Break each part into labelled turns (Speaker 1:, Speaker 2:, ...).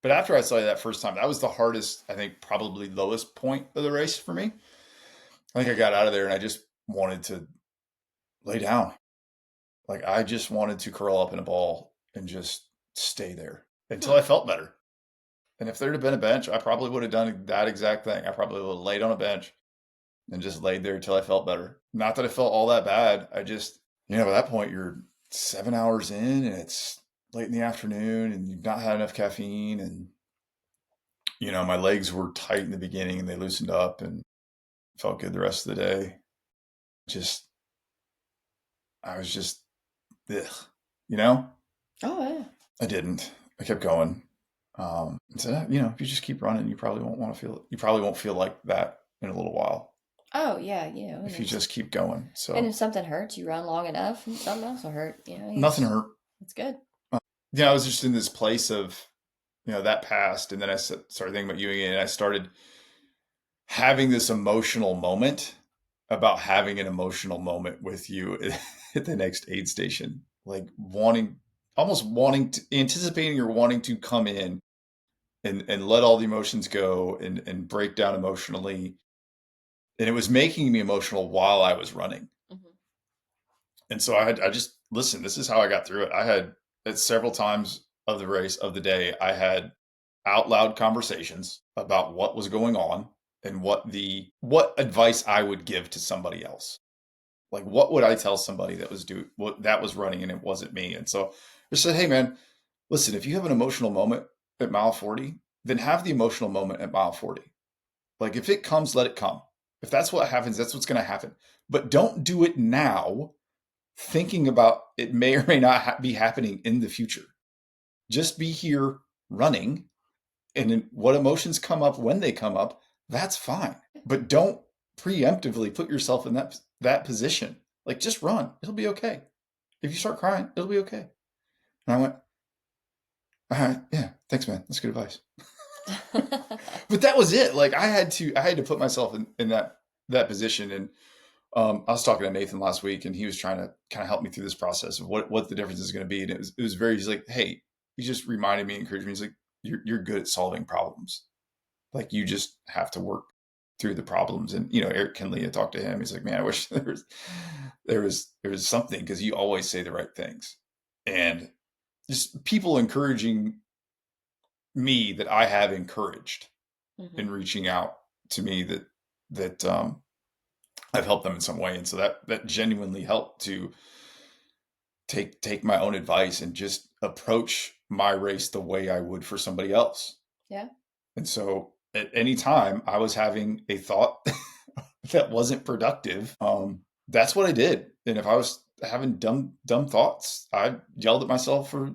Speaker 1: But after I saw you that first time, that was the hardest, I think, probably lowest point of the race for me. I think I got out of there and I just wanted to lay down. Like I just wanted to curl up in a ball and just stay there until
Speaker 2: Hmm.
Speaker 1: I felt better. And if there'd have been a bench, I probably would have done that exact thing. I probably would have laid on a bench and just laid there until I felt better. Not that I felt all that bad. I just, by that point, you're 7 hours in and it's late in the afternoon and you've not had enough caffeine. And, my legs were tight in the beginning and they loosened up and felt good the rest of the day. Just, I was just, ugh, you know?
Speaker 2: Oh yeah.
Speaker 1: I didn't. I kept going. So, if you just keep running, you probably won't want to feel it. You probably won't feel like that in a little while
Speaker 2: Oh yeah.
Speaker 1: if you just keep going.
Speaker 2: And
Speaker 1: So
Speaker 2: if something hurts, you run long enough, and something else will hurt.
Speaker 1: nothing hurt.
Speaker 2: It's good.
Speaker 1: I was just in this place of, that passed. And then I started thinking about you again. And I started having this emotional moment about having an emotional moment with you at the next aid station, like almost wanting to, anticipating or wanting to come in and let all the emotions go and break down emotionally. And it was making me emotional while I was running.
Speaker 2: Hmm.
Speaker 1: And so I just, listen, this is how I got through it. I had at several times of the race of the day, I had out loud conversations about what was going on and what advice I would give to somebody else. Like what would I tell somebody that was running and it wasn't me? And so I said, hey man, listen, if you have an emotional moment at mile 40, then have the emotional moment at mile 40. Like if it comes, let it come. If that's what happens, that's what's going to happen. But don't do it now thinking about it may or may not be happening in the future. Just be here running, and what emotions come up when they come up, that's fine. But don't preemptively put yourself in that position. Like just run. It'll be okay. If you start crying, it'll be okay. And I went, all right, yeah, thanks, man. That's good advice. But that was it. Like I had to put myself in that position. And I was talking to Nathan last week, and he was trying to kind of help me through this process of what the difference is going to be. And it was very. He's like, hey, he just reminded me, encouraged me. He's like, you're good at solving problems. Like you just have to work through the problems. And Eric Kinley, I talked to him. He's like, man, I wish there was something because you always say the right things, and just people encouraging me that I have encouraged
Speaker 2: Hmm.
Speaker 1: in reaching out to me that I've helped them in some way. And so that genuinely helped to take my own advice and just approach my race the way I would for somebody else.
Speaker 2: Yeah.
Speaker 1: And so at any time I was having a thought that wasn't productive, that's what I did. And if I was having dumb thoughts, I yelled at myself for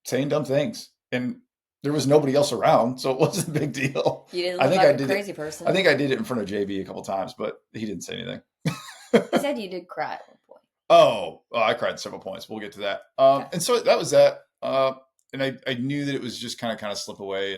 Speaker 1: saying dumb things. And there was nobody else around, so it wasn't a big deal.
Speaker 2: You didn't
Speaker 1: I
Speaker 2: look
Speaker 1: think I
Speaker 2: like a
Speaker 1: did it.
Speaker 2: crazy
Speaker 1: I
Speaker 2: person.
Speaker 1: think I did it in front of JB a couple times, but he didn't say anything.
Speaker 2: He said you did cry at one point.
Speaker 1: Oh, I cried several points. We'll get to that.
Speaker 2: Okay.
Speaker 1: And so that was that. And I knew that it was just kind of slip away.